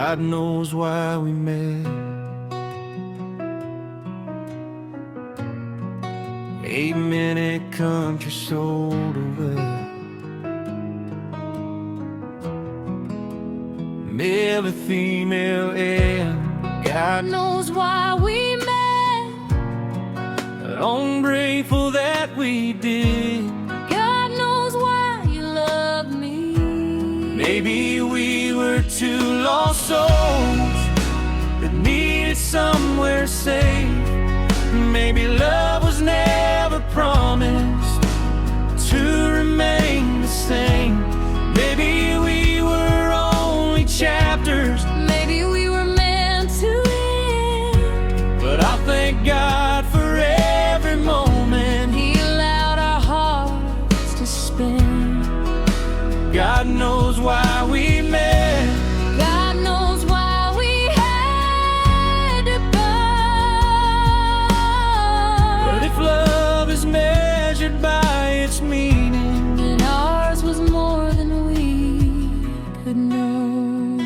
God knows why we met. 8-minute country soda wet, male or female, and God knows why we met. Ungrateful that we did. God knows why you love me. Maybe we were two lost souls that needed somewhere safe. Maybe love was never promised to remain the same. Maybe we were only chapters. Maybe we were meant to end. But I thank God for every moment He allowed our hearts to spin. God knows why we met. God knows why we had to part. But if love is measured by its meaning, then ours was more than we could know.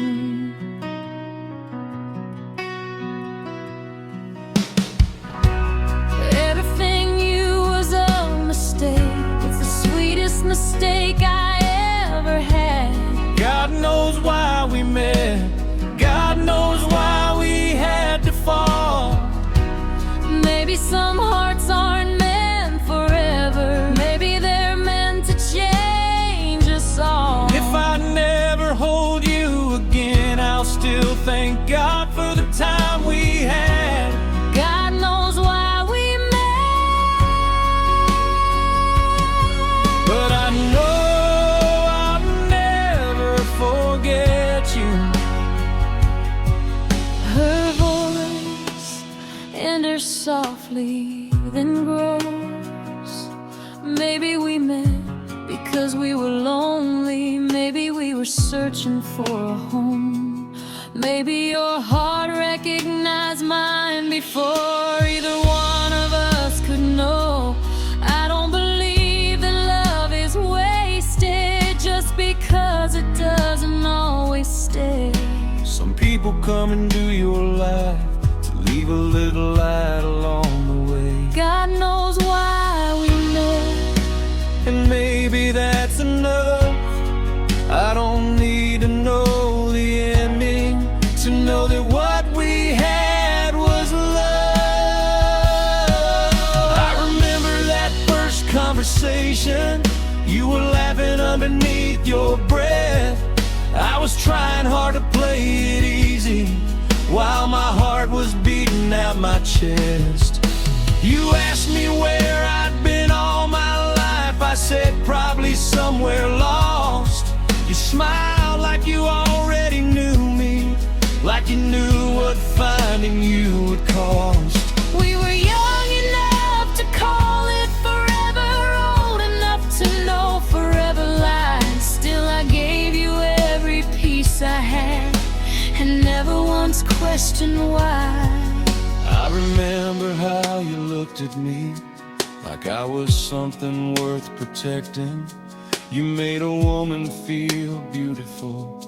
Everything you was a mistake. It's the sweetest mistake I ever had. God knows why we met. God knows why we had to fall. Maybe some hearts aren't meant forever. Maybe they're meant to change us all. If I never hold you again, I'll still thank God for the time we had. God knows why we met. But I know I'll never forget you. Her voice enters softly, then grows. Maybe we met because we were lonely. Maybe we were searching for a home. Maybe your heart recognized mine before either one of us could know. I don't believe that love is wasted just because it doesn't always stay. Some people come into your life to leave a little light along the way. God knows why we met. And maybe that's enough. I don't need to know the ending to know that what we had was love. I remember that first conversation. You were laughing underneath your breath. I was trying hard to play it easy while my heart was beating out my chest. You asked me where I'd been all my life. I said probably somewhere lost. You smiled like you already knew me, like you knew what finding you would cost. We were young enough to call it forever, old enough to know forever lies. Still I gave you every piece I had and never once questioned why. I remember how you looked at me like I was something worth protecting. You made a woman feel beautiful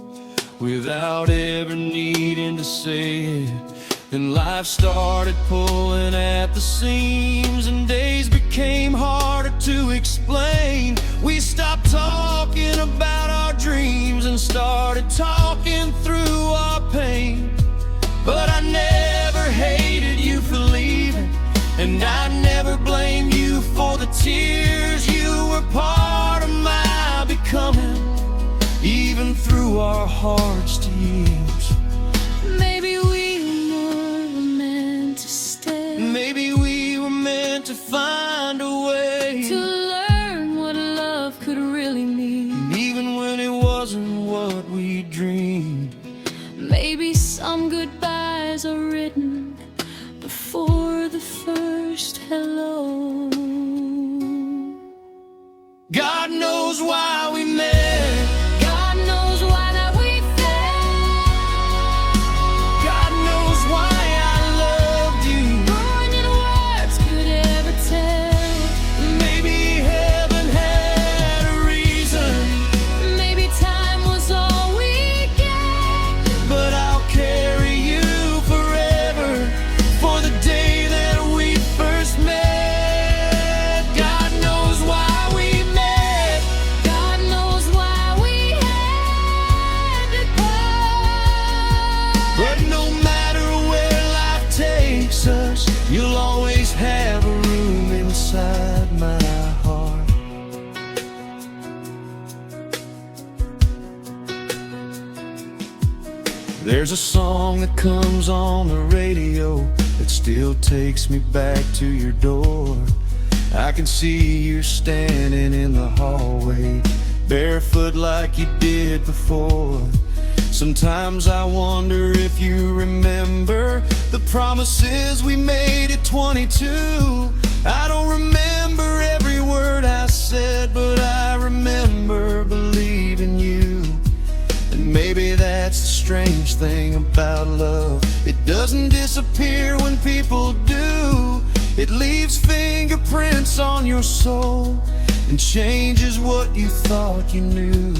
without ever needing to say it. Then life started pulling at the seams and days became harder to explain. We stopped talking about our dreams and started talking through our pain. But I never hated you for leaving, and I never blame you for the tears. You were part of my becoming, even through our hardest years. Maybe we were meant to stay. Maybe we were meant to find a way to learn what love could really mean. even when it wasn't what we dreamed. Maybe some goodbyes are written before the first hello. God knows why we met. God knows why that we fell. God knows why I loved you. More than words could ever tell. Maybe heaven had a reason, Maybe time was all we get. but I'll There's a song that comes on the radio that still takes me back to your door. I can see you standing in the hallway, barefoot like you did before. Sometimes I wonder if you remember the promises we made at 22. I don't remember every word I said, but I remember believing you. And maybe that's the strange thing about love. It doesn't disappear when people do. It leaves fingerprints on your soul and changes what you thought you knew.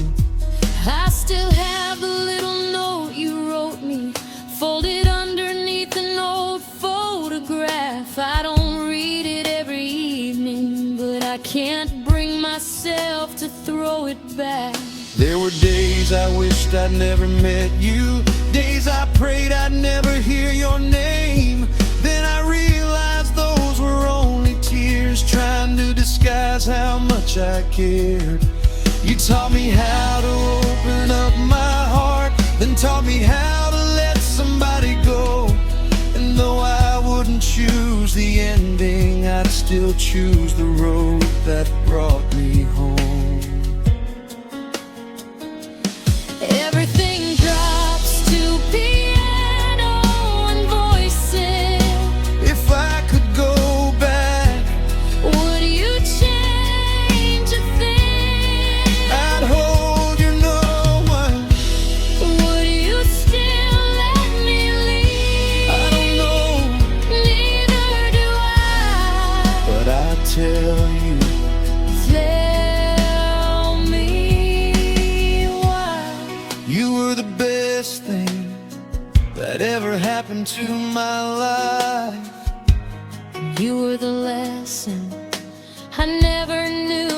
I still have the little note you wrote me, folded underneath an old photograph. I don't read it every evening, but I can't bring myself to throw it back. There were days I wished I'd never met you, days I prayed I'd never hear your name. Then I realized those were only tears trying to disguise how much I cared. You taught me how to open up my heart, then taught me how to let somebody go. And though I wouldn't choose the ending, I'd still choose the road that brought me home. Everything drops to piano and voices. If I could go back, Would you change a thing? I'd hold you no one. Would you still let me leave? I don't know, Neither do I. but I tell you, Tell me why. you were the best thing that ever happened to my life. You were the lesson I never knew